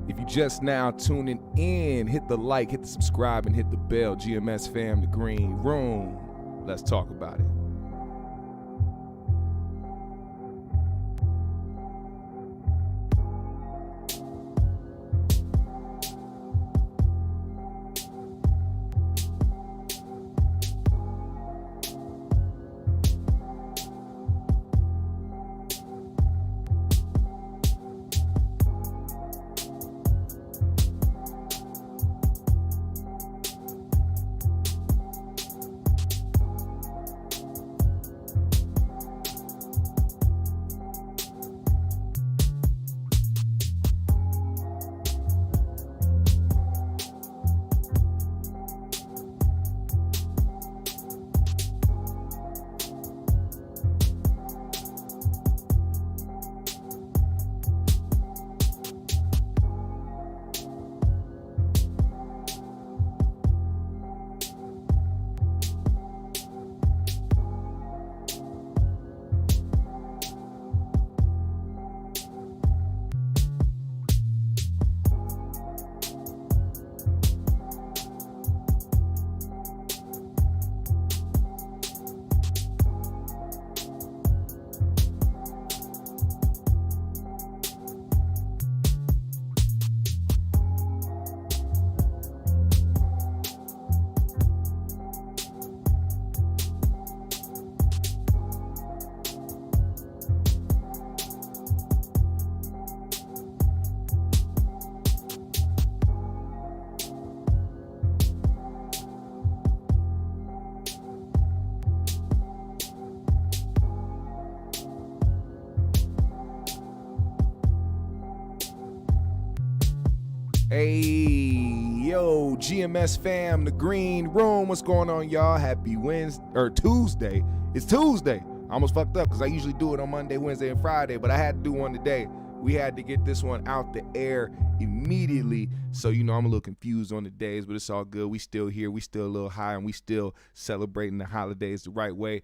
If you just now tuning in, hit the like, hit the subscribe, and hit the bell. GMS fam, the green room. Let's talk about it. Hey, yo, GMS fam, the green room. What's going on, y'all? Happy Wednesday, or Tuesday. It's Tuesday. I almost fucked up because I usually do it on Monday, Wednesday, and Friday, but I had to do one today. We had to get this one out the air immediately. So, I'm a little confused on the days, but it's all good. We still here. We still a little high, and we still celebrating the holidays the right way.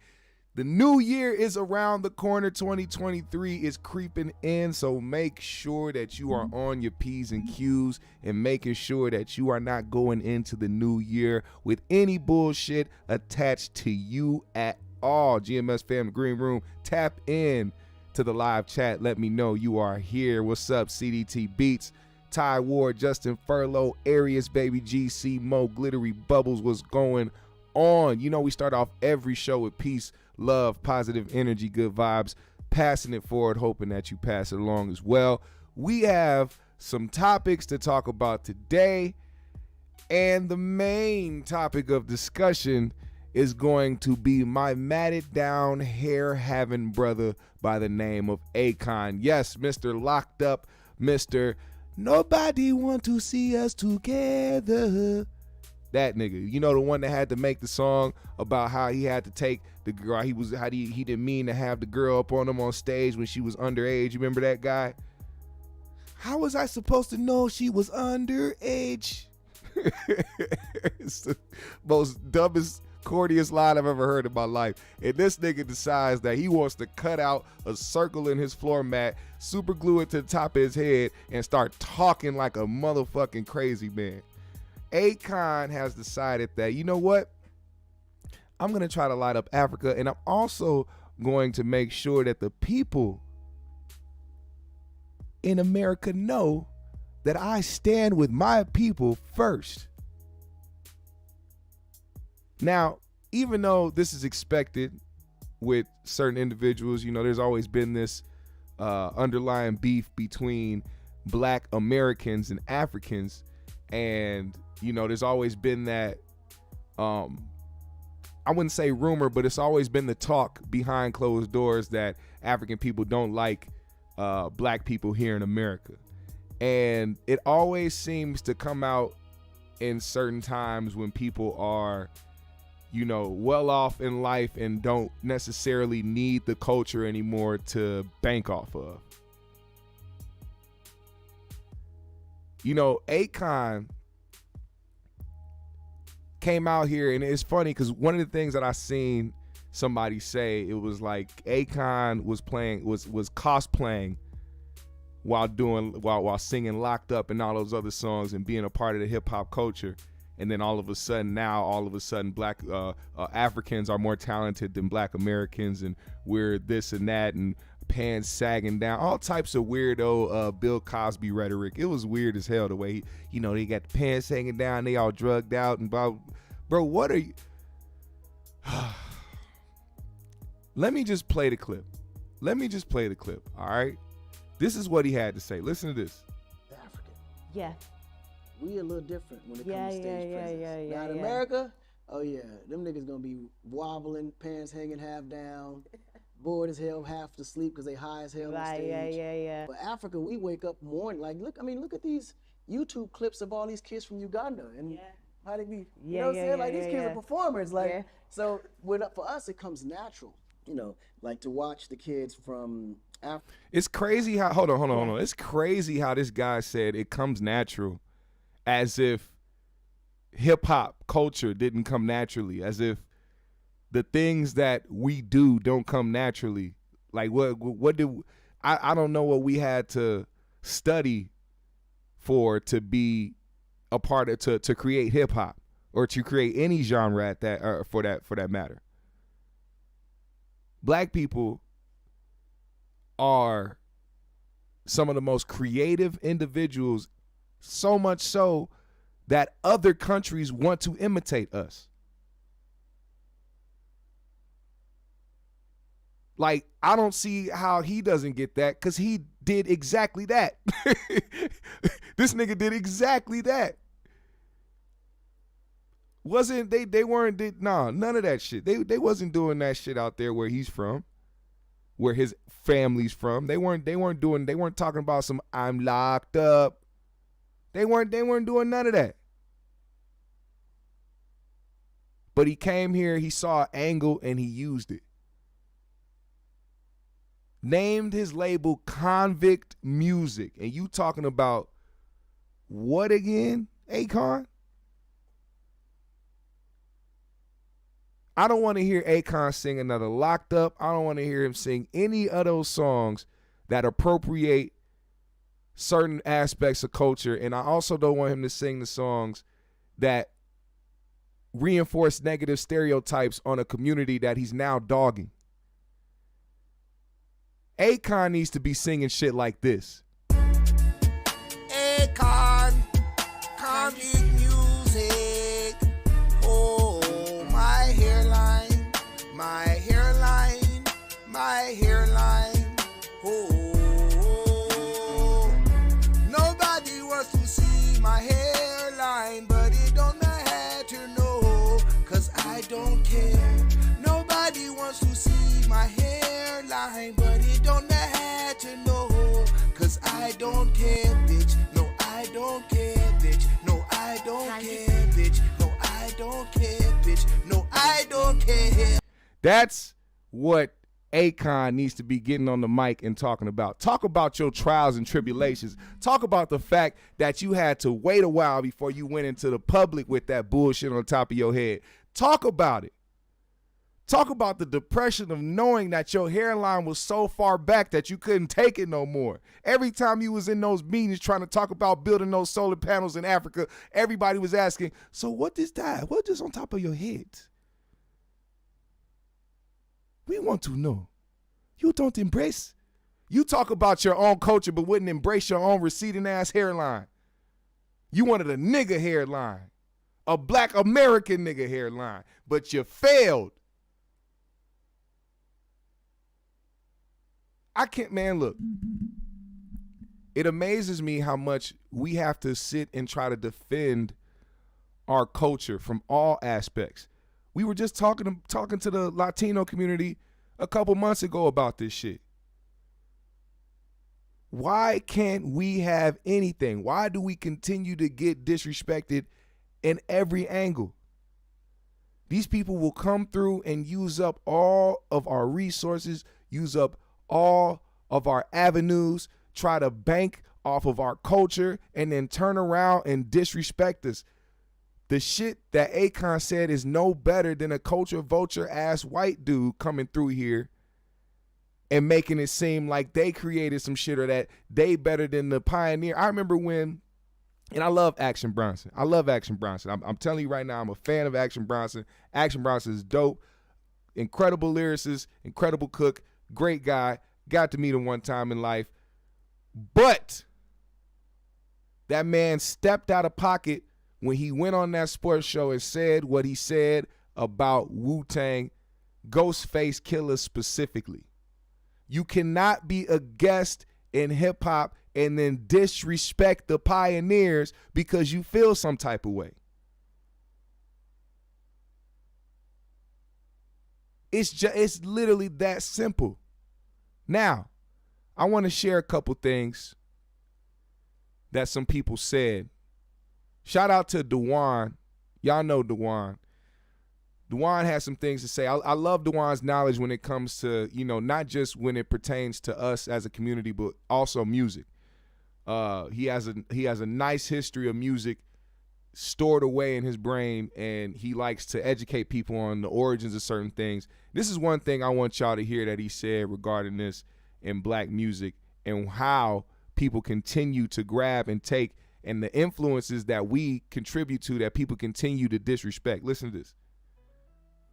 The new year is around the corner. 2023 is creeping in, so make sure that you are on your P's and Q's and making sure that you are not going into the new year with any bullshit attached to you at all. GMS fam, the green room, tap in to the live chat. Let me know you are here. What's up, CDT Beats, Ty Ward, Justin Furlow, Arius, Baby GC, Mo, Glittery Bubbles. What's going on? We start off every show with peace, love, positive energy, good vibes, passing it forward, hoping that you pass it along as well. We have some topics to talk about today, and the main topic of discussion is going to be my matted down hair having brother by the name of Akon. Yes, Mr. Locked Up, Mr. Nobody Want to See Us Together. That nigga, the one that had to make the song about how he had to take the girl. He didn't mean to have the girl up on him on stage when she was underage. You remember that guy? How was I supposed to know she was underage? It's the most dumbest, corniest line I've ever heard in my life. And this nigga decides that he wants to cut out a circle in his floor mat, super glue it to the top of his head, and start talking like a motherfucking crazy man. Akon has decided that, you know what? I'm going to try to light up Africa, and I'm also going to make sure that the people in America know that I stand with my people first. Now, even though this is expected with certain individuals, there's always been this underlying beef between Black Americans and Africans, and there's always been that, I wouldn't say rumor, but it's always been the talk behind closed doors that African people don't like Black people here in America. And it always seems to come out in certain times when people are, well off in life and don't necessarily need the culture anymore to bank off of. Akon came out here, and it's funny because one of the things that I seen somebody say, it was like Akon was cosplaying while singing Locked Up and all those other songs and being a part of the hip hop culture. And then all of a sudden black Africans are more talented than black Americans, and we're this and that, and pants sagging down, all types of weirdo Bill Cosby rhetoric. It was weird as hell the way they got the pants hanging down, they all drugged out and blah. Bro, what are you? Let me just play the clip. All right, this is what he had to say. Listen to this. African. Yeah. We a little different when it comes to stage presence. Now in America, oh yeah, them niggas gonna be wobbling, pants hanging half down, bored as hell, half asleep because they high as hell on stage. Yeah. But Africa, we wake up morning, like look at these YouTube clips of all these kids from Uganda and how they be, you know what I'm saying? Like these kids are performers, like so. For us, it comes natural, like to watch the kids from Africa. It's crazy how hold on. It's crazy how this guy said it comes natural. As if hip-hop culture didn't come naturally, as if the things that we do don't come naturally. Like what did I don't know what we had to study for to be a part of to create hip-hop or to create any genre at that or for that matter. Black people are some of the most creative individuals, so much so that other countries want to imitate us. Like, I don't see how he doesn't get that, because he did exactly that. This nigga did exactly that. Wasn't they weren't none of that shit. They wasn't doing that shit out there where he's from, where his family's from. They weren't talking about some I'm locked up. They weren't doing none of that. But he came here, he saw an angle, and he used it. Named his label Convict Music. And you talking about what again, Akon? I don't want to hear Akon sing another Locked Up. I don't want to hear him sing any of those songs that appropriate certain aspects of culture, and I also don't want him to sing the songs that reinforce negative stereotypes on a community that he's now dogging. Akon needs to be singing shit like this. Akon, Convict Music. Oh, my hairline, my hairline, my hairline. Oh. To see my hairline, but it don't matter, no, cause I don't care. Nobody wants to see my hairline, but it don't matter, no, cause I don't care, bitch. No, I don't care, bitch. No, I don't care, bitch. No, I don't care, bitch. No, I don't care. That's what Akon needs to be getting on the mic and talking about. Talk about your trials and tribulations. Talk about the fact that you had to wait a while before you went into the public with that bullshit on top of your head. Talk about it. Talk about the depression of knowing that your hairline was so far back that you couldn't take it no more. Every time you was in those meetings trying to talk about building those solar panels in Africa, everybody was asking, so what is that? What is on top of your head? We want to know. You don't embrace. You talk about your own culture but wouldn't embrace your own receding ass hairline. You wanted a nigga hairline. A black American nigga hairline. But you failed. I can't, man, look. It amazes me how much we have to sit and try to defend our culture from all aspects. We were just talking to the Latino community a couple months ago about this shit. Why can't we have anything? Why do we continue to get disrespected in every angle? These people will come through and use up all of our resources, use up all of our avenues, try to bank off of our culture, and then turn around and disrespect us. The shit that Akon said is no better than a culture vulture ass white dude coming through here and making it seem like they created some shit or that they better than the pioneer. I remember when, and I love Action Bronson. I'm telling you right now, I'm a fan of Action Bronson. Action Bronson is dope, incredible lyricist, incredible cook, great guy. Got to meet him one time in life. But that man stepped out of pocket when he went on that sports show and said what he said about Wu-Tang, Ghostface Killer specifically. You cannot be a guest in hip-hop and then disrespect the pioneers because you feel some type of way. It's literally that simple. Now, I want to share a couple things that some people said. Shout out to Dewan. Y'all know Dewan. Dewan has some things to say. I love Dewan's knowledge when it comes to, not just when it pertains to us as a community, but also music. He has a nice history of music stored away in his brain, and he likes to educate people on the origins of certain things. This is one thing I want y'all to hear that he said regarding this in black music and how people continue to grab and take, and the influences that we contribute to that people continue to disrespect. Listen to this.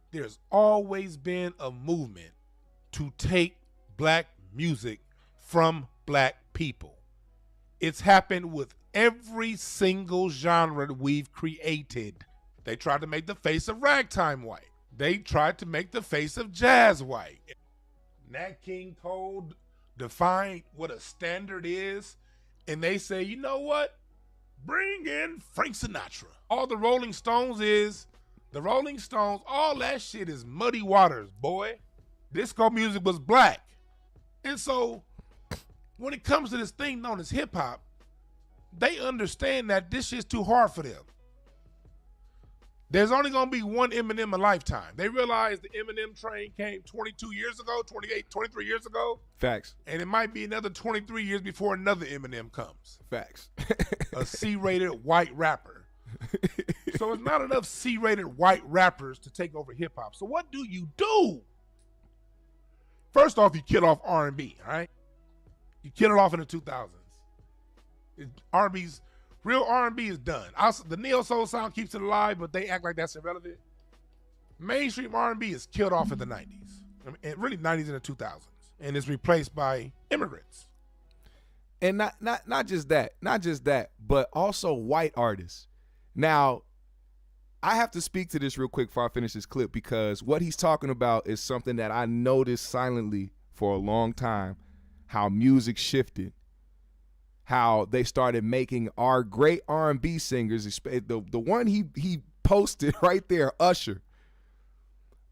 There's always been a movement to take black music from black people. It's happened with every single genre we've created. They tried to make the face of ragtime white. They tried to make the face of jazz white. Nat King Cole defined what a standard is, and they say, you know what? Bring in Frank Sinatra. All the Rolling Stones, all that shit is muddy waters, boy. Disco music was black. And so when it comes to this thing known as hip hop, they understand that this shit's too hard for them. There's only gonna be one Eminem a lifetime. They realize the Eminem train came 22 years ago, 28, 23 years ago. Facts. And it might be another 23 years before another Eminem comes. Facts. A C-rated white rapper. So it's not enough C-rated white rappers to take over hip hop. So what do you do? First off, you kill off R&B, all right? You kill it off in the 2000s. Real R&B is done. The neo-soul sound keeps it alive, but they act like that's irrelevant. Mainstream R&B is killed off in the 90s. And really 90s and the 2000s. And it's replaced by immigrants. And not just that, but also white artists. Now, I have to speak to this real quick before I finish this clip, because what he's talking about is something that I noticed silently for a long time, how music shifted, how they started making our great R&B singers, the one he posted right there, Usher.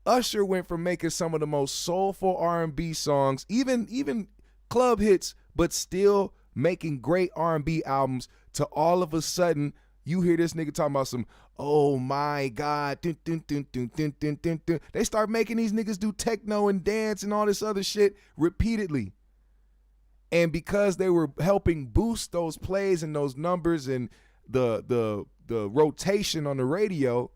Usher went from making some of the most soulful R&B songs, even club hits, but still making great R&B albums, to all of a sudden you hear this nigga talking about some, oh my God, dun, dun, dun, dun, dun, dun, dun, dun. They start making these niggas do techno and dance and all this other shit repeatedly. And because they were helping boost those plays and those numbers and the rotation on the radio,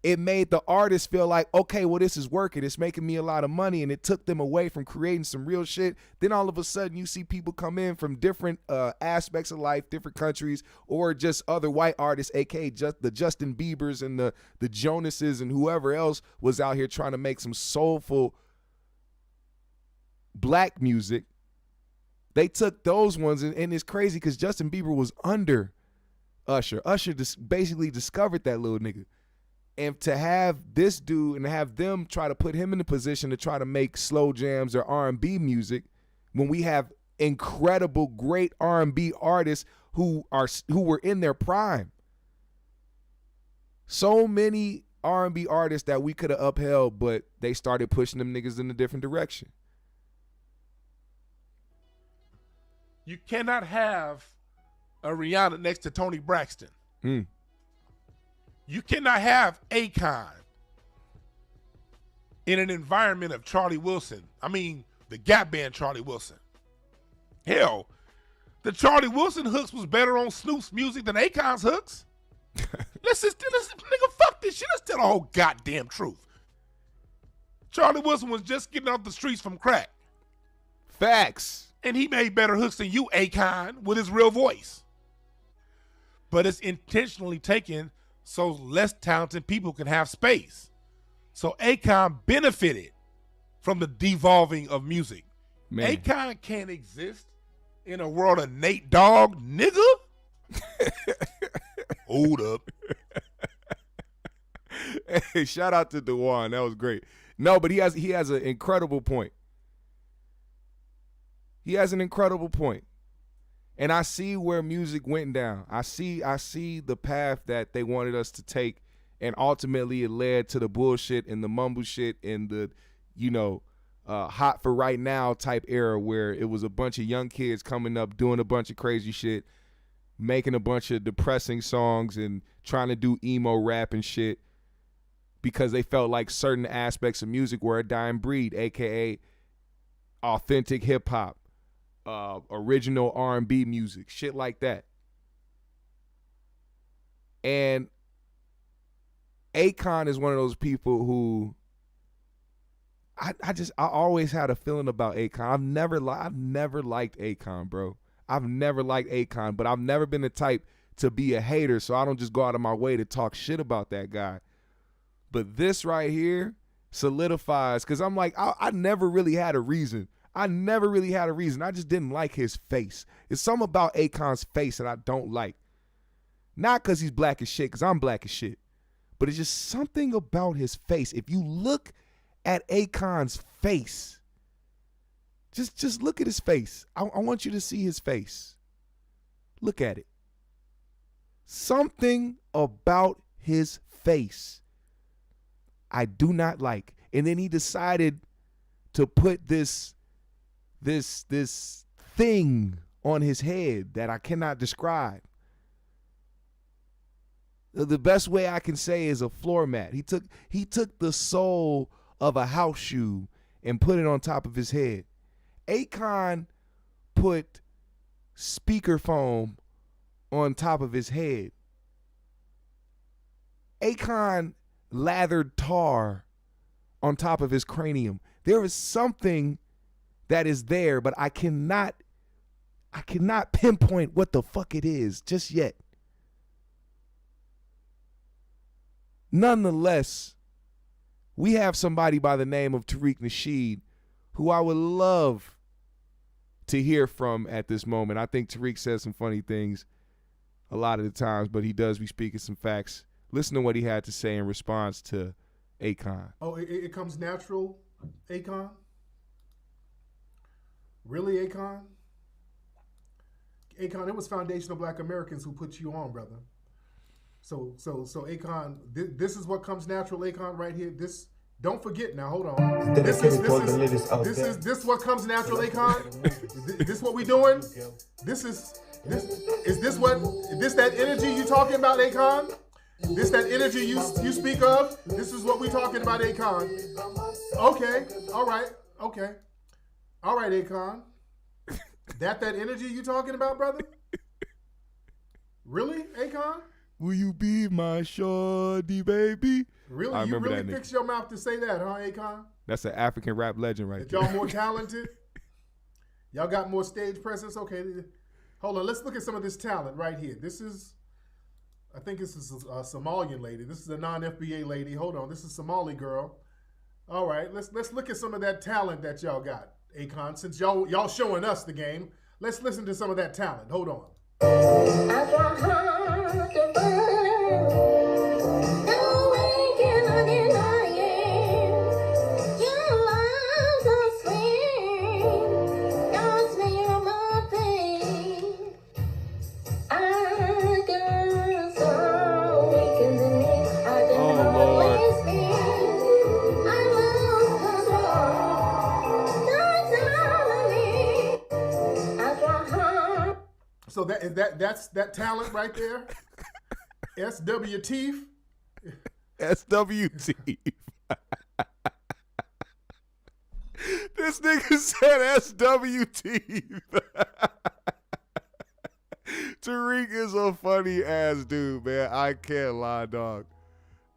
it made the artist feel like, okay, well, this is working. It's making me a lot of money, and it took them away from creating some real shit. Then all of a sudden, you see people come in from different aspects of life, different countries, or just other white artists, aka just the Justin Biebers and the Jonases and whoever else was out here trying to make some soulful black music. They took those ones, and it's crazy because Justin Bieber was under Usher. Usher basically discovered that little nigga. And to have this dude and have them try to put him in a position to try to make slow jams or R&B music, when we have incredible, great R&B artists who were in their prime. So many R&B artists that we could have upheld, but they started pushing them niggas in a different direction. You cannot have a Rihanna next to Tony Braxton. You cannot have Akon in an environment of Charlie Wilson. I mean, the Gap Band Charlie Wilson. Hell, the Charlie Wilson hooks was better on Snoop's music than Akon's hooks. Listen, nigga, fuck this shit. Let's tell the whole goddamn truth. Charlie Wilson was just getting off the streets from crack. Facts. And he made better hooks than you, Akon, with his real voice. But it's intentionally taken so less talented people can have space. So Akon benefited from the devolving of music. Man. Akon can't exist in a world of Nate Dogg, nigga. Hold up. Hey, shout out to Dewan. That was great. No, but he has an incredible point. He has an incredible point. And I see where music went down. I see the path that they wanted us to take, and ultimately it led to the bullshit and the mumble shit and the, hot for right now type era where it was a bunch of young kids coming up doing a bunch of crazy shit, making a bunch of depressing songs and trying to do emo rap and shit because they felt like certain aspects of music were a dying breed, aka authentic hip hop, original R&B music, shit like that. And Akon is one of those people who I always had a feeling about Akon. I've never liked Akon, bro. I've never liked Akon, but I've never been the type to be a hater, so I don't just go out of my way to talk shit about that guy. But this right here solidifies, because I'm like, I never really had a reason. I just didn't like his face. It's something about Akon's face that I don't like. Not because he's black as shit, because I'm black as shit. But it's just something about his face. If you look at Akon's face, just look at his face. I want you to see his face. Look at it. Something about his face I do not like. And then he decided to put this thing on his head that I cannot describe. The best way I can say is a floor mat. He took the sole of a house shoe and put it on top of his head. Akon put speaker foam on top of his head. Akon lathered tar on top of his cranium. There is something that is there, but I cannot pinpoint what the fuck it is just yet. Nonetheless, we have somebody by the name of Tariq Nasheed who I would love to hear from at this moment. I think Tariq says some funny things a lot of the times, but he does be speaking some facts. Listen to what he had to say in response to Akon. Oh, it comes natural, Akon? Really, Akon? Akon, it was foundational Black Americans who put you on, brother. So Akon, this is what comes natural, Akon, right here. This, don't forget now. Hold on. This what comes natural, Akon. This what we doing? This that energy you talking about, Akon? This that energy you speak of? This is what we talking about, Akon. Okay. All right. Okay. All right, Akon. That energy you talking about, brother? Really, Akon? Will you be my shorty, baby? Really? You really fix your mouth to say that, huh, Akon? That's an African rap legend right there. Y'all more talented? Y'all got more stage presence? Okay. Hold on. Let's look at some of this talent right here. I think this is a Somalian lady. This is a non-FBA lady. Hold on. This is a Somali girl. All right. Let's look at some of that talent that y'all got, Akon. Since y'all showing us the game, let's listen to some of that talent. Hold on. So that's that talent right there. SW Teeth. SW Teeth. This nigga said SW Teeth. Tariq is a funny ass dude, man. I can't lie, dog.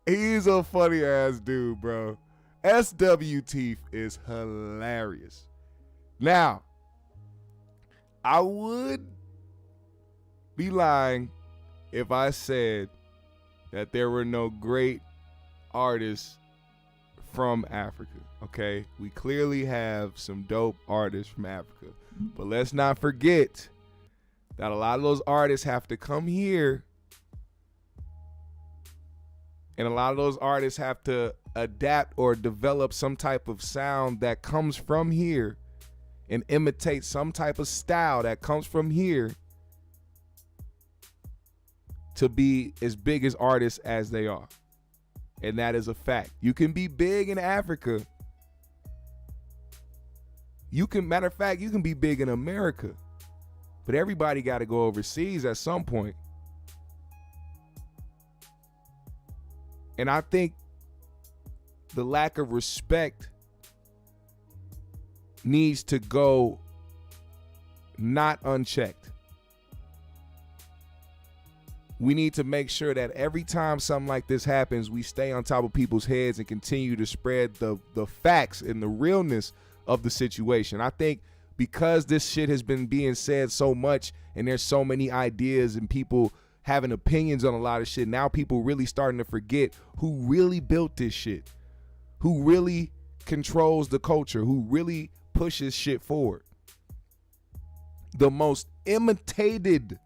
He's a funny ass dude, bro. SW Teeth is hilarious. Now, I would be lying if I said that there were no great artists from Africa, okay? We clearly have some dope artists from Africa. But let's not forget that a lot of those artists have to come here, and a lot of those artists have to adapt or develop some type of sound that comes from here and imitate some type of style that comes from here to be as big as artists as they are. And that is a fact. You can be big in Africa. Matter of fact, you can be big in America. But everybody got to go overseas at some point. And I think the lack of respect needs to go not unchecked. We need to make sure that every time something like this happens, we stay on top of people's heads and continue to spread the facts and the realness of the situation. I think because this shit has been being said so much and there's so many ideas and people having opinions on a lot of shit, now people really starting to forget who really built this shit, who really controls the culture, who really pushes shit forward. The most imitated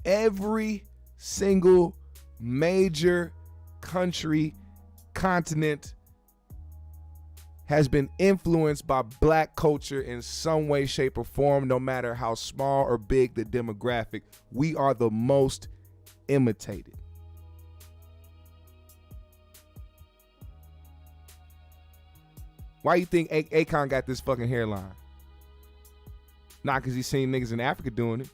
every single major country, continent has been influenced by black culture in some way, shape, or form, no matter how small or big the demographic. We are the most imitated. Why you think Akon got this fucking hairline? Not because he's seen niggas in Africa doing it.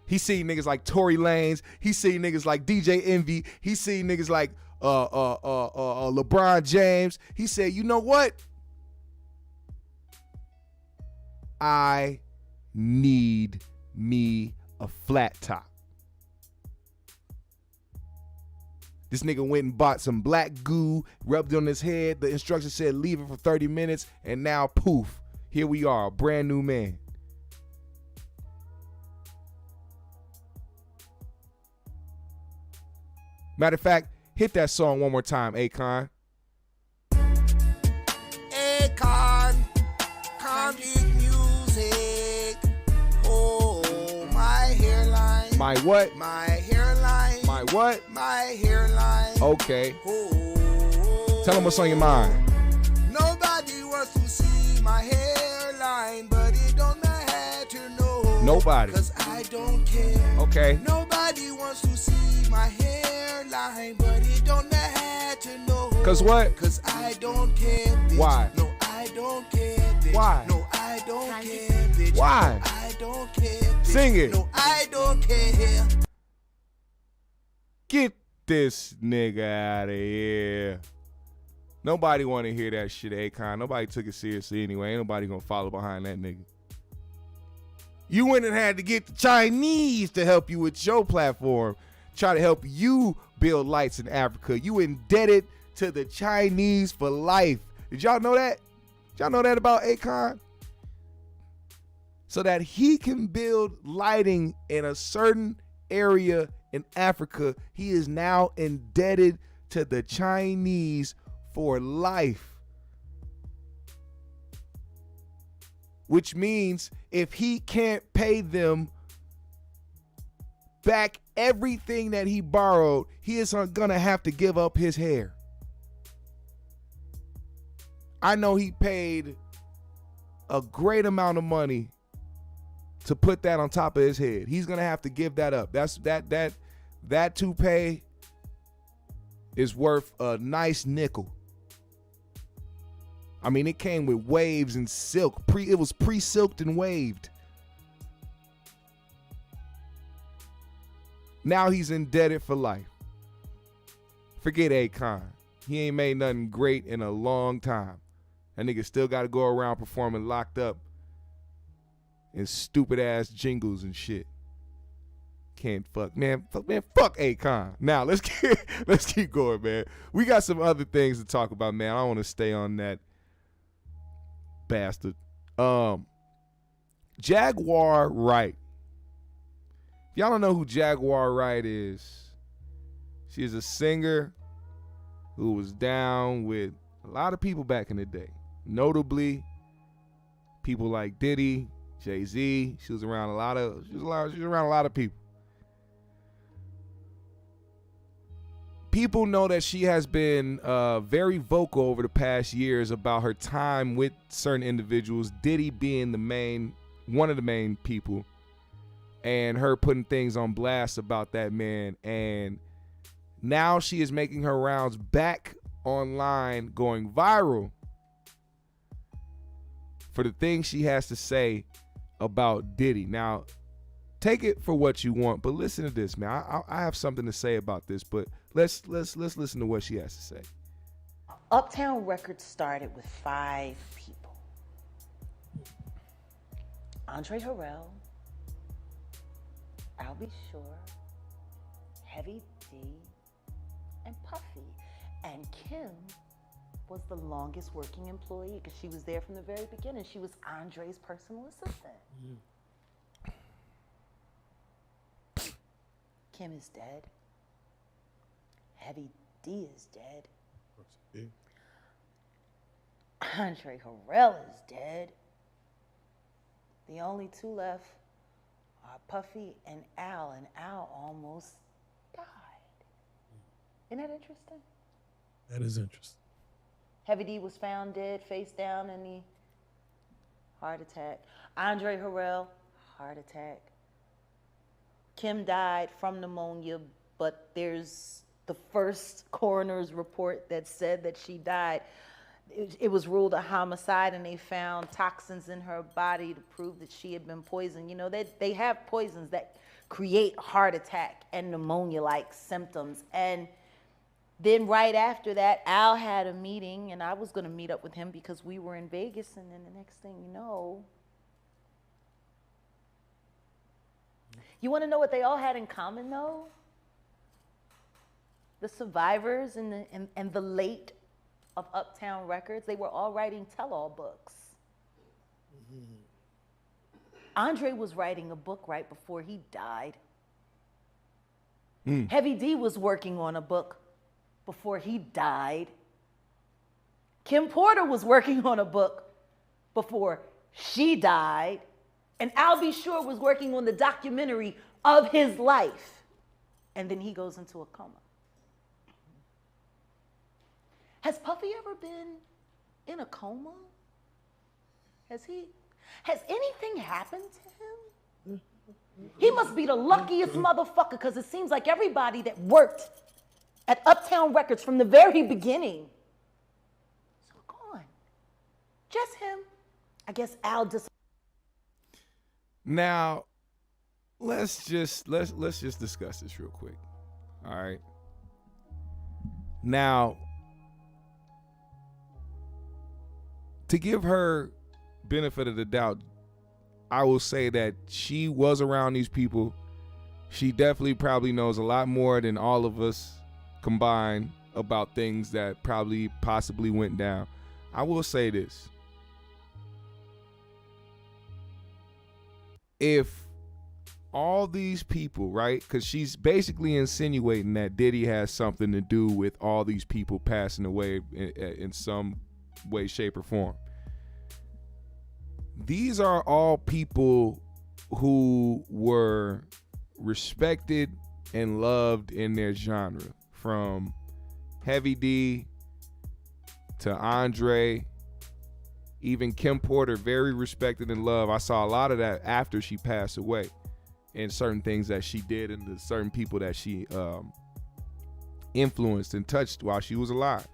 He seen niggas like Tory Lanez. He seen niggas like DJ Envy. He seen niggas like LeBron James. He said, you know what? I need me a flat top. This nigga went and bought some black goo, rubbed it on his head. The instructions said leave it for 30 minutes, and now poof, here we are, a brand new man. Matter of fact, hit that song one more time, Akon. Akon, comic music. Oh, my hairline. My what? My hairline. My what? My hairline. Okay. Oh, Tell them what's on your mind. nobody wants to see my hairline, but it don't matter, no. Nobody. Cause I don't care. Okay. Nobody wants to see my hairline, but it don't matter, no. Cause what? Cause I don't care, bitch. Why? No, I don't care, bitch. Why? No, I don't care, bitch. Why? No, I don't care, bitch. Sing it. No, I don't care. Get this nigga out of here. Nobody want to hear that shit, Akon. Nobody took it seriously anyway. Ain't nobody gonna follow behind that nigga. You went and had to get the Chinese to help you with your platform. Try to help you build lights in Africa. You indebted to the Chinese for life. Did y'all know that? Did y'all know that about Akon? So that he can build lighting in a certain area in Africa, he is now indebted to the Chinese for life. Which means if he can't pay them back everything that he borrowed, he is gonna have to give up his hair. I know he paid a great amount of money to put that on top of his head. He's gonna have to give that up. That toupee is worth a nice nickel. I mean, it came with waves and silk. It was pre-silked and waved. Now he's indebted for life. Forget Akon. He ain't made nothing great in a long time. That nigga still got to go around performing locked up in stupid ass jingles and shit. can't fuck, man. Fuck Akon. Now let's keep going, man. We got some other things to talk about, man. I don't want to stay on that bastard. Jaguar Wright. If y'all don't know who Jaguar Wright is, she is a singer who was down with a lot of people back in the day. Notably, people like Diddy, Jay-Z. She was around a lot of people. People know that she has been very vocal over the past years about her time with certain individuals, Diddy being one of the main people, and her putting things on blast about that man. And now she is making her rounds back online, going viral for the things she has to say about Diddy. Now, take it for what you want, but listen to this, man. I have something to say about this, but let's listen to what she has to say. Uptown Records started with 5 people: Andre Harrell, I'll Be Sure, Heavy D, and Puffy. And Kim was the longest working employee because she was there from the very beginning. She was Andre's personal assistant. Kim is dead. Heavy D is dead. Andre Harrell is dead. The only 2 left are Puffy and Al almost died. Isn't that interesting? That is interesting. Heavy D was found dead, face down in the heart attack. Andre Harrell, heart attack. Kim died from pneumonia, but there's the first coroner's report that said that she died. It was ruled a homicide, and they found toxins in her body to prove that she had been poisoned. You know, they have poisons that create heart attack and pneumonia-like symptoms. And then right after that, Al had a meeting, and I was going to meet up with him because we were in Vegas, and then the next thing you know, you want to know what they all had in common, though? The survivors and the late of Uptown Records, they were all writing tell-all books. Andre was writing a book right before he died. Heavy D was working on a book before he died. Kim Porter was working on a book before she died. And I'll Be Sure was working on the documentary of his life. And then he goes into a coma. Has Puffy ever been in a coma? Has anything happened to him? He must be the luckiest motherfucker, because it seems like everybody that worked at Uptown Records from the very beginning is gone. Just him. I guess Al just. Now, let's just discuss this real quick. All right. Now, to give her benefit of the doubt, I will say that she was around these people. She definitely probably knows a lot more than all of us combined about things that possibly went down. I will say this. If all these people, right, because she's basically insinuating that Diddy has something to do with all these people passing away in some way, shape, or form. These are all people who were respected and loved in their genre, from Heavy D to Andre, even Kim Porter, very respected and loved. I saw a lot of that after she passed away, and certain things that she did and the certain people that she influenced and touched while she was alive.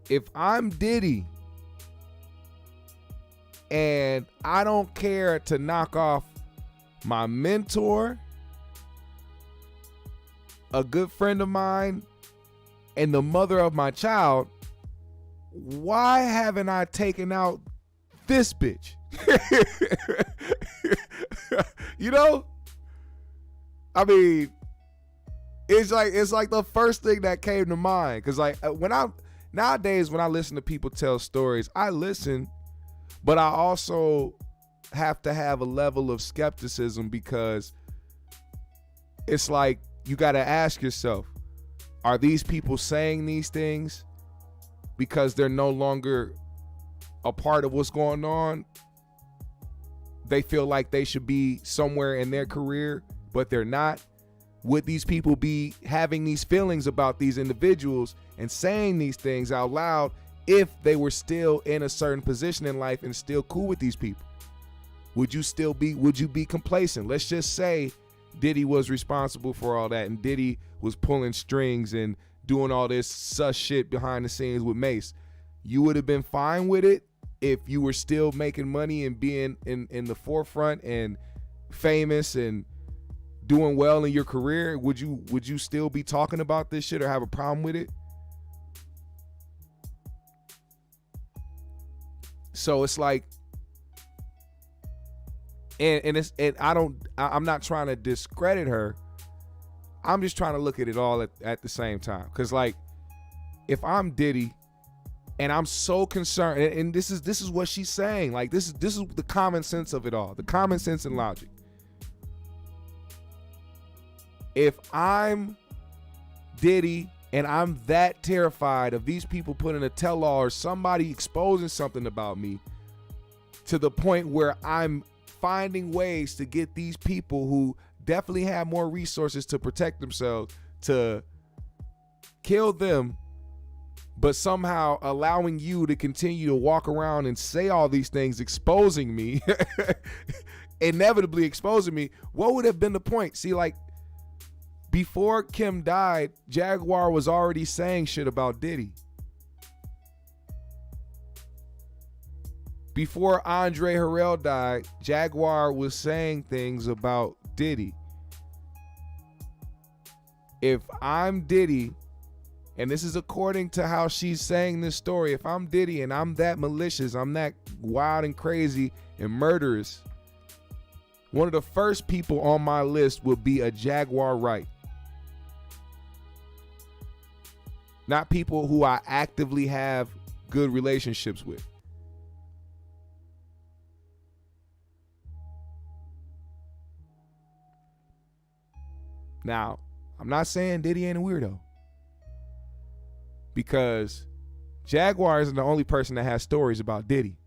If I'm Diddy and I don't care to knock off my mentor, a good friend of mine, and the mother of my child, why haven't I taken out this bitch? You know? I mean, it's like the first thing that came to mind. Cause like nowadays when I listen to people tell stories, I listen, but I also have to have a level of skepticism because it's like you got to ask yourself, are these people saying these things because they're no longer a part of what's going on? They feel like they should be somewhere in their career, but they're not. Would these people be having these feelings about these individuals and saying these things out loud if they were still in a certain position in life and still cool with these people? Would you be complacent? Let's just say Diddy was responsible for all that and Diddy was pulling strings and doing all this sus shit behind the scenes with Mace. You would have been fine with it if you were still making money and being in the forefront and famous and doing well in your career. Would you still be talking about this shit or have a problem with it? So it's like, I'm not trying to discredit her. I'm just trying to look at it all at the same time. Cause like, if I'm Diddy and I'm so concerned, and this is what she's saying. Like this is the common sense of it all, the common sense and logic. If I'm Diddy and I'm that terrified of these people putting a tell-all or somebody exposing something about me to the point where I'm finding ways to get these people who definitely have more resources to protect themselves to kill them, but somehow allowing you to continue to walk around and say all these things, exposing me, inevitably exposing me, what would have been the point? See, like, before Kim died, Jaguar was already saying shit about Diddy. Before Andre Harrell died, Jaguar was saying things about Diddy. If I'm Diddy, and this is according to how she's saying this story, if I'm Diddy and I'm that malicious, I'm that wild and crazy and murderous, one of the first people on my list would be a Jaguar Wright. Not people who I actively have good relationships with. Now, I'm not saying Diddy ain't a weirdo, because Jaguar isn't the only person that has stories about Diddy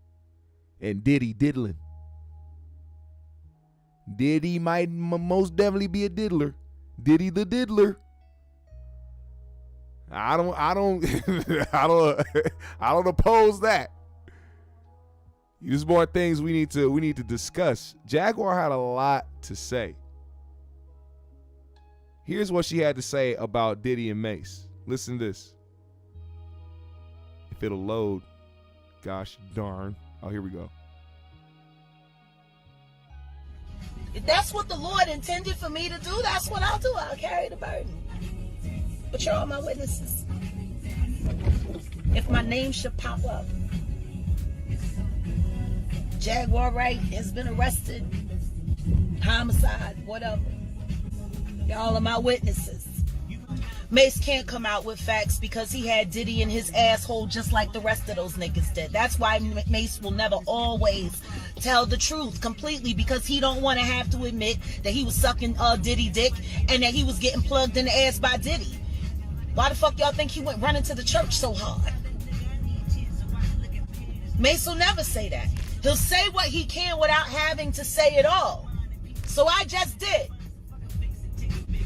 and Diddy diddling. Diddy might most definitely be a diddler. Diddy the diddler. I don't oppose that. There's more things we need to discuss. Jaguar had a lot to say. Here's what she had to say about Diddy and Mace. Listen to this. If it'll load, gosh darn. Oh, here we go. If that's what the Lord intended for me to do, that's what I'll do. I'll carry the burden. But you're all my witnesses. If my name should pop up, Jaguar Wright has been arrested, homicide, whatever. Y'all are my witnesses. Mace can't come out with facts because he had Diddy in his asshole just like the rest of those niggas did. That's why Mace will never always tell the truth completely, because he don't want to have to admit that he was sucking Diddy dick and that he was getting plugged in the ass by Diddy. Why the fuck y'all think he went running to the church so hard? Mace will never say that. He'll say what he can without having to say it all. So I just did.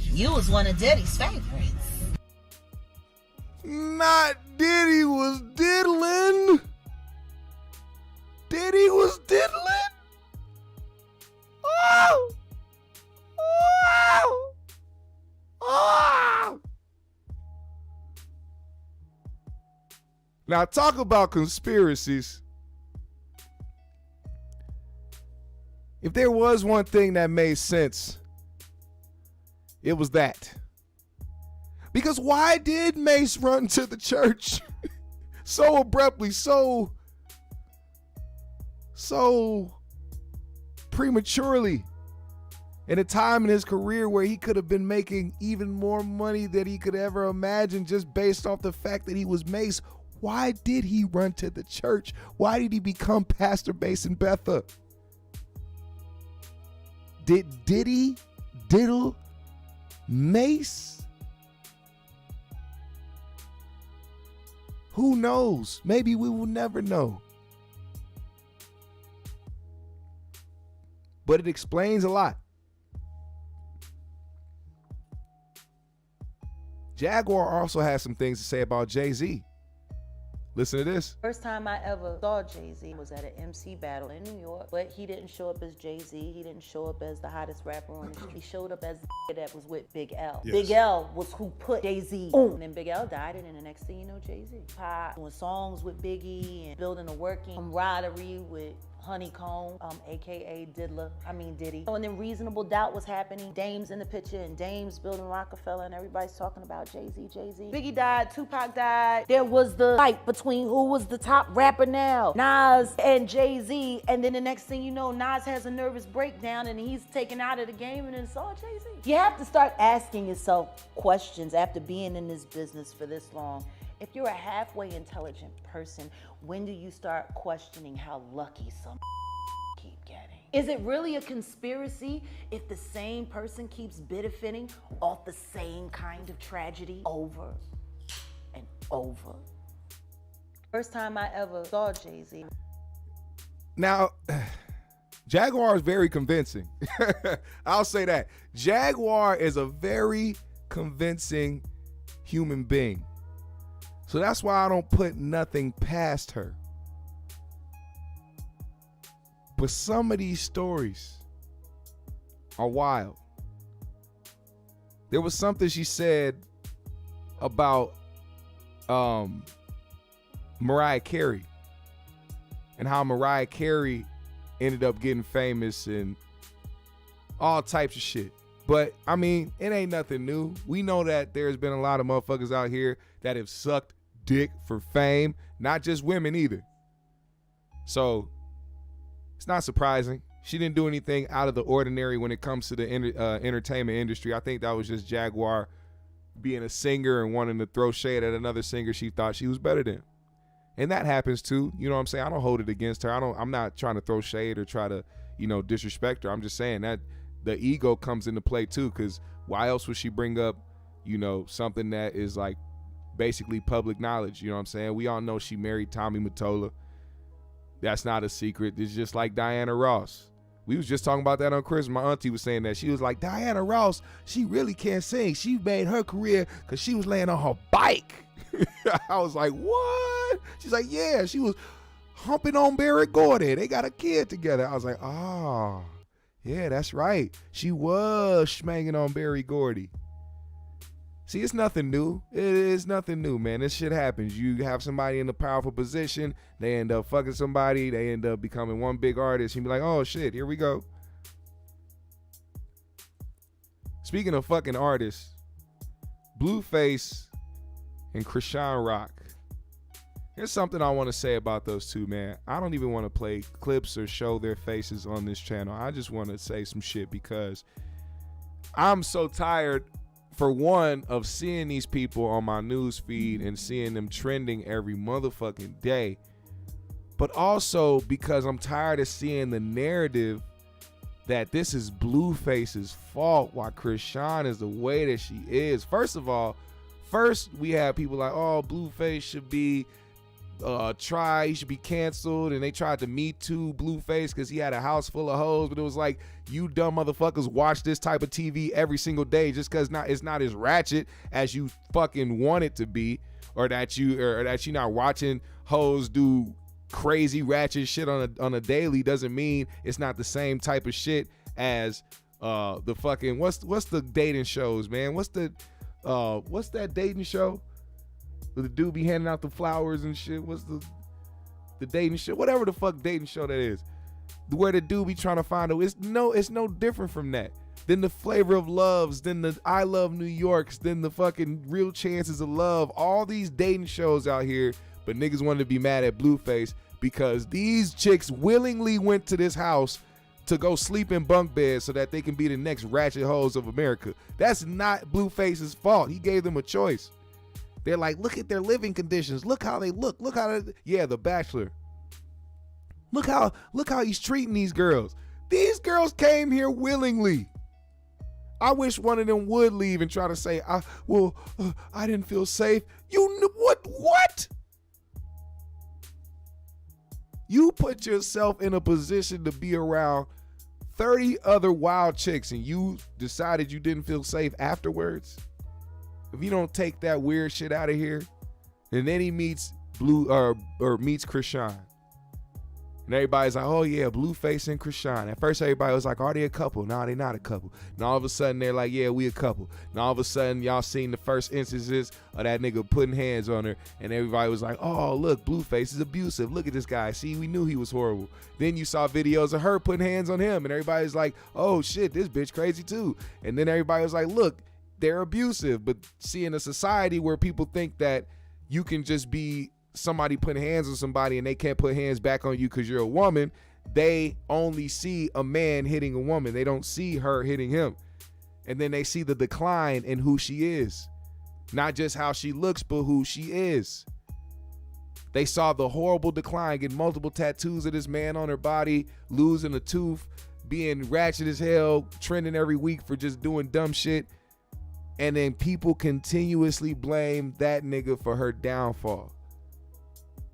You was one of Diddy's favorites. Not Diddy was diddling. Diddy was diddling. Oh! Oh! Oh! Now talk about conspiracies. If there was one thing that made sense, it was that. Because why did Mace run to the church so abruptly, so prematurely? In a time in his career where he could have been making even more money than he could ever imagine just based off the fact that he was Mace, why did he run to the church? Why did he become Pastor Mace and Betha? Did Diddy diddle Mace? Who knows? Maybe we will never know. But it explains a lot. Jaguar also has some things to say about Jay-Z. Listen to this. First time I ever saw Jay-Z was at an MC battle in New York, but he didn't show up as Jay-Z. He didn't show up as the hottest rapper on the street. He showed up as the that was with Big L. Yes. Big L was who put Jay-Z on. And then Big L died, and then the next thing you know, Jay-Z. Pop, doing songs with Biggie and building a working camaraderie with Honeycomb, aka Diddy. And then Reasonable Doubt was happening. Dame's in the picture, and Dame's building Rockefeller, and everybody's talking about Jay-Z. Biggie died, Tupac died. There was the fight between who was the top rapper now, Nas and Jay-Z. And then the next thing you know, Nas has a nervous breakdown, and he's taken out of the game, and it's all Jay-Z. You have to start asking yourself questions after being in this business for this long. If you're a halfway intelligent person, when do you start questioning how lucky some keep getting? Is it really a conspiracy if the same person keeps benefiting off the same kind of tragedy over and over? First time I ever saw Jay-Z. Now, Jaguar is very convincing. I'll say that. Jaguar is a very convincing human being. So that's why I don't put nothing past her. But some of these stories are wild. There was something she said about Mariah Carey and how Mariah Carey ended up getting famous and all types of shit. But, I mean, it ain't nothing new. We know that there's been a lot of motherfuckers out here that have sucked dick for fame, not just women either. So, it's not surprising. She didn't do anything out of the ordinary when it comes to the entertainment industry. I think that was just Jaguar being a singer and wanting to throw shade at another singer she thought she was better than. And that happens too. You know what I'm saying? I don't hold it against her. I'm not trying to throw shade or try to, disrespect her. I'm just saying that the ego comes into play too, because why else would she bring up, something that is like basically public knowledge? You know what I'm saying? We all know she married Tommy Mottola. That's not a secret. It's just like Diana Ross. We was just talking about that on Christmas. My auntie was saying that. She was like, Diana Ross, she really can't sing. She made her career because she was laying on her bike. I was like, what? She's like, yeah, she was humping on Barry Gordy. They got a kid together. I was like, oh, yeah, that's right. She was schmanging on Barry Gordy. See, it's nothing new. It is nothing new, man. This shit happens. You have somebody in a powerful position. They end up fucking somebody. They end up becoming one big artist. You be like, oh, shit, here we go. Speaking of fucking artists, Blueface and Chrisean Rock. Here's something I want to say about those two, man. I don't even want to play clips or show their faces on this channel. I just want to say some shit because I'm so tired, for one, of seeing these people on my news feed and seeing them trending every motherfucking day. But also because I'm tired of seeing the narrative that this is Blueface's fault why Chrisean is the way that she is. First of all, we have people like, oh, Blueface should be he should be canceled, and they tried to Me Too Blueface because he had a house full of hoes. But it was like, you dumb motherfuckers watch this type of TV every single day just because it's not as ratchet as you fucking want it to be, or that you're not watching hoes do crazy ratchet shit on a daily doesn't mean it's not the same type of shit as the fucking what's the dating shows, man? What's that dating show? The dude be handing out the flowers and shit. What's the dating show? Whatever the fuck dating show that is. Where the dude be trying to find it's no different from that. Then the Flavor of Loves, then the I Love New Yorks, then the fucking Real Chances of Love. All these dating shows out here, but niggas wanted to be mad at Blueface because these chicks willingly went to this house to go sleep in bunk beds so that they can be the next ratchet hoes of America. That's not Blueface's fault. He gave them a choice. They're like, look at their living conditions. Look how they look. Look how they, yeah, The Bachelor. Look how he's treating these girls. These girls came here willingly. I wish one of them would leave and try to say, I didn't feel safe. You knew what? You put yourself in a position to be around 30 other wild chicks and you decided you didn't feel safe afterwards. If you don't take that weird shit out of here, and then he meets meets Chrisean. And everybody's like, oh yeah, Blueface and Chrisean. At first everybody was like, are they a couple? No, they're not a couple. And all of a sudden they're like, yeah, we a couple. And all of a sudden y'all seen the first instances of that nigga putting hands on her. And everybody was like, oh, look, Blueface is abusive. Look at this guy. See, we knew he was horrible. Then you saw videos of her putting hands on him. And everybody's like, oh shit, this bitch crazy too. And then everybody was like, look, they're abusive. But see, in a society where people think that you can just be somebody putting hands on somebody and they can't put hands back on you because you're a woman, they only see a man hitting a woman. They don't see her hitting him. And then they see the decline in who she is. Not just how she looks, but who she is. They saw the horrible decline, getting multiple tattoos of this man on her body, losing a tooth, being ratchet as hell, trending every week for just doing dumb shit. And then people continuously blame that nigga for her downfall.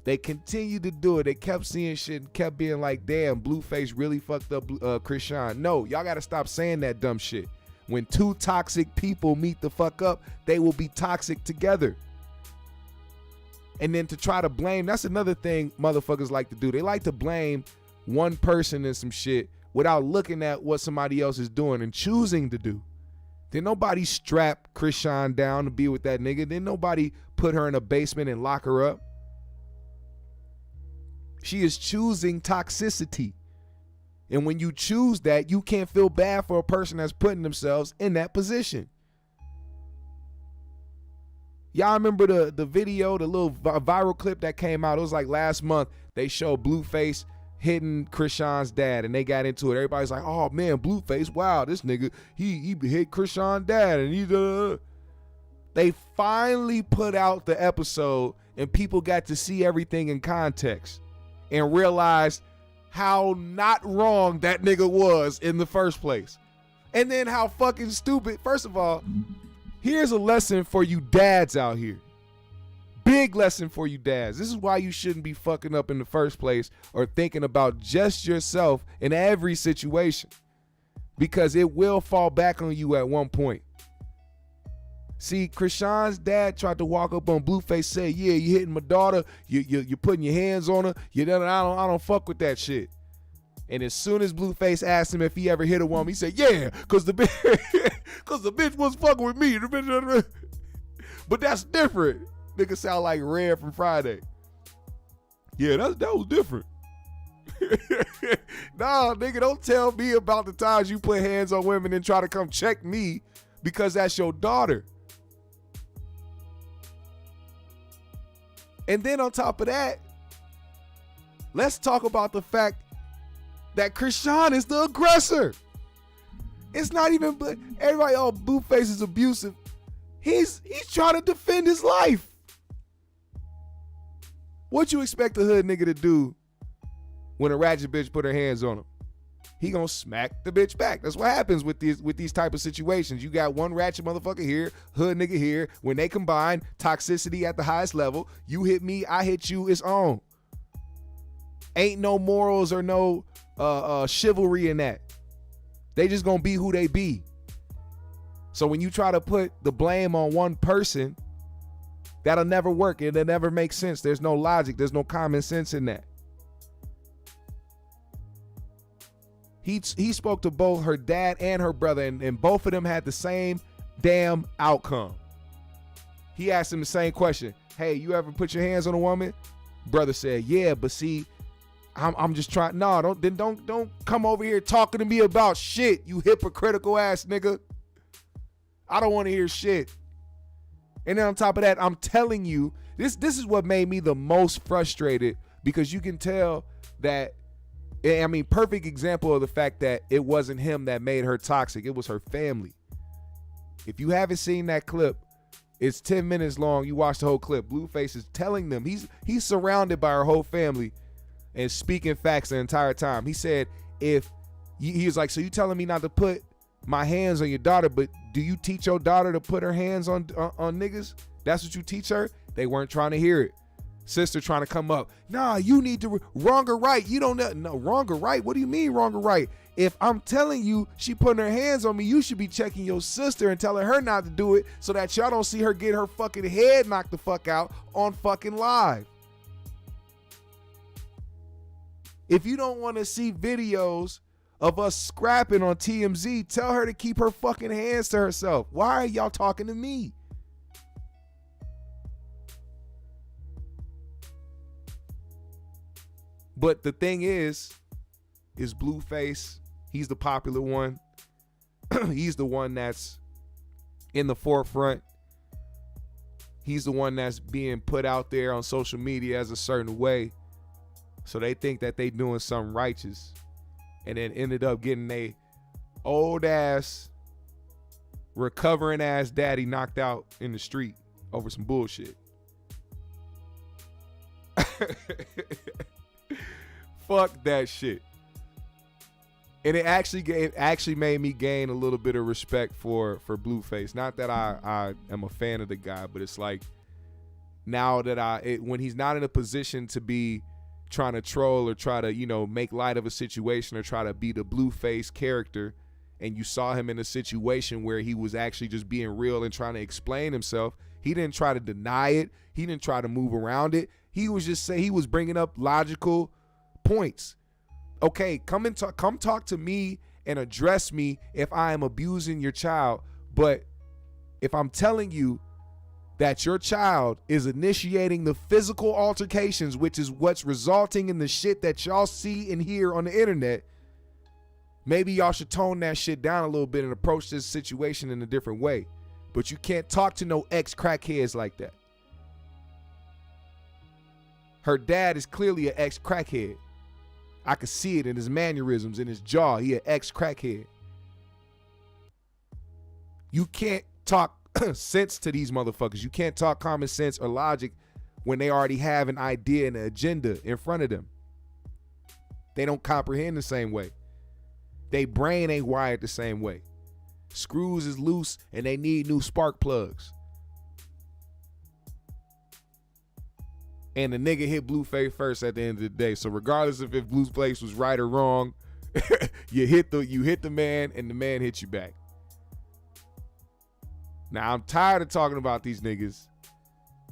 They continued to do it. They kept seeing shit and kept being like, damn, Blueface really fucked up Chrisean. No, y'all got to stop saying that dumb shit. When two toxic people meet the fuck up, they will be toxic together. And then to try to blame, that's another thing motherfuckers like to do. They like to blame one person in some shit without looking at what somebody else is doing and choosing to do. Then nobody strap Chrisean down to be with that nigga. Then nobody put her in a basement and lock her up. She is choosing toxicity. And when you choose that, you can't feel bad for a person that's putting themselves in that position. Y'all remember the video, the little viral clip that came out? It was like last month. They showed Blueface hitting Chrisean's dad, and they got into it. Everybody's like, oh man, Blueface, wow, this nigga, he hit Chrisean's dad, and he They finally put out the episode, and people got to see everything in context and realized how not wrong that nigga was in the first place. And then how fucking stupid. First of all, here's a lesson for you dads out here. Big lesson for you dads. This is why you shouldn't be fucking up in the first place or thinking about just yourself in every situation, because it will fall back on you at one point. See, Chrisean's dad tried to walk up on Blueface, say, yeah, you hitting my daughter, you're putting your hands on her, I don't fuck with that shit. And as soon as Blueface asked him if he ever hit a woman, he said, yeah, because the bitch was fucking with me. But that's different. Nigga sound like Red from Friday. Yeah, that was different. Nah, nigga, don't tell me about the times you put hands on women and try to come check me because that's your daughter. And then on top of that, let's talk about the fact that Chrisean is the aggressor. It's not even, everybody, oh, Blueface is abusive. He's trying to defend his life. What you expect a hood nigga to do when a ratchet bitch put her hands on him? He gonna smack the bitch back. That's what happens with these type of situations. You got one ratchet motherfucker here, hood nigga here. When they combine, toxicity at the highest level. You hit me, I hit you, it's on. Ain't no morals or no chivalry in that. They just gonna be who they be. So when you try to put the blame on one person, that'll never work. It'll never make sense. There's no logic. There's no common sense in that. He spoke to both her dad and her brother, and both of them had the same damn outcome. He asked him the same question. Hey, you ever put your hands on a woman? Brother said, yeah, but see, I'm just trying. No, don't come over here talking to me about shit, you hypocritical ass nigga. I don't want to hear shit. And then on top of that, I'm telling you, this is what made me the most frustrated, because you can tell that I mean, perfect example of the fact that it wasn't him that made her toxic. It was her family. If you haven't seen that clip, it's 10 minutes long. You watch the whole clip. Blueface is telling them he's surrounded by her whole family and speaking facts the entire time. He said, he was like, so you telling me not to put my hands on your daughter, but do you teach your daughter to put her hands on niggas? That's what you teach her? They weren't trying to hear it. Sister trying to come up. Nah, you need to wrong or right. You don't know. No, wrong or right? What do you mean wrong or right? If I'm telling you she putting her hands on me, you should be checking your sister and telling her not to do it so that y'all don't see her get her fucking head knocked the fuck out on fucking live. If you don't want to see videos of us scrapping on TMZ, tell her to keep her fucking hands to herself. Why are y'all talking to me? But the thing is Blueface, he's the popular one. He's the one that's in the forefront. He's the one that's being put out there on social media as a certain way. So they think that they doing something righteous. And then ended up getting a old ass, recovering ass daddy knocked out in the street over some bullshit. Fuck that shit. And it actually made me gain a little bit of respect for Blueface. Not that I am a fan of the guy, but it's like now that when he's not in a position to be trying to troll or try to, make light of a situation or try to be the Blueface character, and you saw him in a situation where he was actually just being real and trying to explain himself, he didn't try to deny it. He didn't try to move around it. He was just saying, he was bringing up logical points. Okay, come talk to me and address me if I am abusing your child. But if I'm telling you that your child is initiating the physical altercations, which is what's resulting in the shit that y'all see and hear on the internet, maybe y'all should tone that shit down a little bit and approach this situation in a different way. But you can't talk to no ex-crackheads like that. Her dad is clearly an ex-crackhead. I could see it in his mannerisms, in his jaw. He an ex-crackhead. You can't talk sense to these motherfuckers. You can't talk common sense or logic when they already have an idea and an agenda in front of them. They don't comprehend the same way. They brain ain't wired the same way. Screws is loose and they need new spark plugs. And the nigga hit Blueface first at the end of the day. So regardless of if Blueface was right or wrong, you hit the man and the man hit you back. Now I'm tired of talking about these niggas.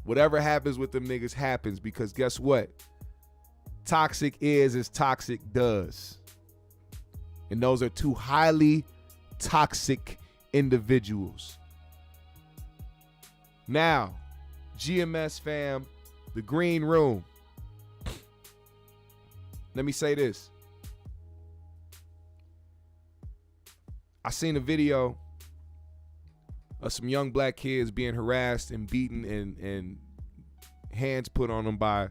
Whatever happens with them niggas happens, because guess what? Toxic is as toxic does. And those are two highly toxic individuals. Now, GMS fam, the green room. Let me say this. I seen a video of some young black kids being harassed and beaten and hands put on them by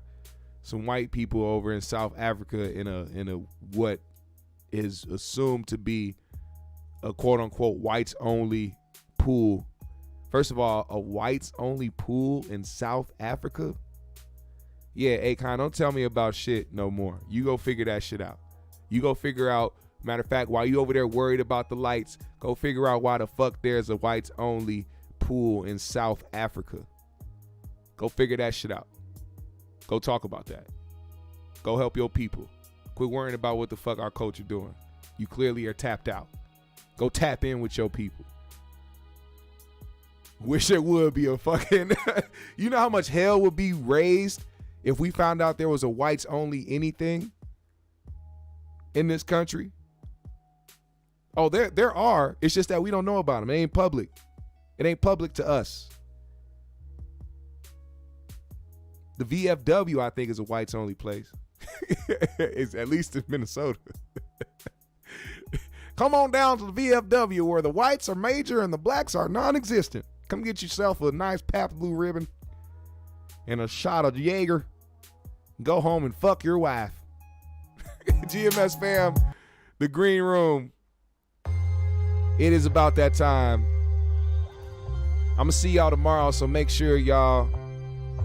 some white people over in South Africa in a what is assumed to be a quote unquote whites only pool. First of all, a whites only pool in South Africa? Yeah, Akon, don't tell me about shit no more. You go figure that shit out. You go figure out, matter of fact, while you over there worried about the lights, go figure out why the fuck there's a whites only pool in South Africa. Go figure that shit out. Go talk about that. Go help your people. Quit worrying about what the fuck our culture doing. You clearly are tapped out. Go tap in with your people. Wish it would be a fucking, you know how much hell would be raised if we found out there was a whites only anything in this country? Oh, there are. It's just that we don't know about them. It ain't public. It ain't public to us. The VFW, I think, is a whites only place. It's at least in Minnesota. Come on down to the VFW where the whites are major and the blacks are non-existent. Come get yourself a nice Pabst Blue Ribbon and a shot of Jaeger. Go home and fuck your wife. GMS fam, the green room. It is about that time. I'm going to see y'all tomorrow, so make sure y'all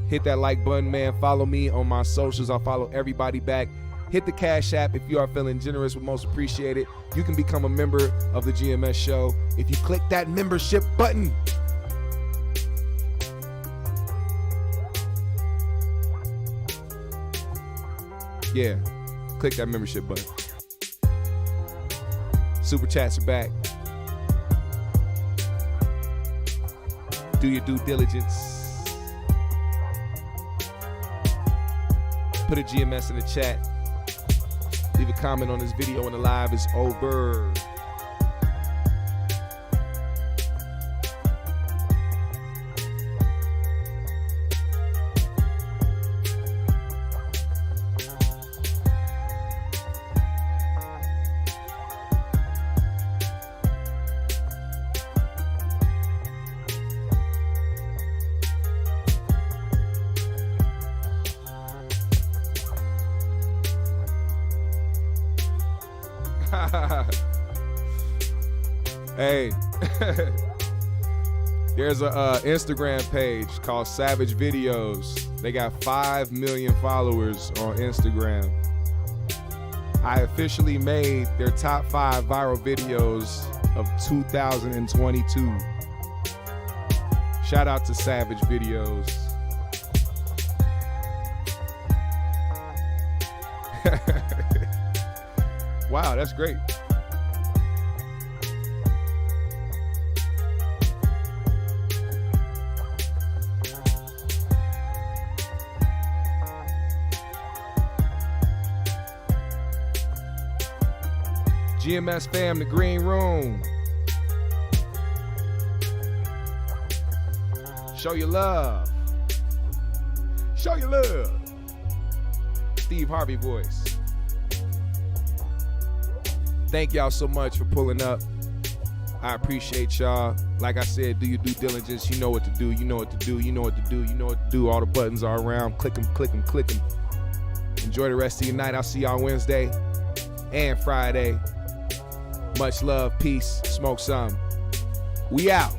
hit that like button, man. Follow me on my socials. I'll follow everybody back. Hit the Cash App if you are feeling generous, would most appreciate it. You can become a member of the GMS show if you click that membership button. Yeah, click that membership button. Super chats are back. Do your due diligence. Put a GMS in the chat. Leave a comment on this video when the live is over. Hey, there's a Instagram page called Savage Videos. They got 5 million followers on Instagram. I officially made their top 5 viral videos of 2022. Shout out to Savage Videos. Wow, that's great. GMS fam, the green room. Show your love. Show your love. Steve Harvey voice. Thank y'all so much for pulling up. I appreciate y'all. Like I said, do your due diligence. You know what to do. You know what to do. You know what to do. You know what to do. All the buttons are around. Click them, click them, click them. Enjoy the rest of your night. I'll see y'all Wednesday and Friday. Much love, peace, smoke some. We out.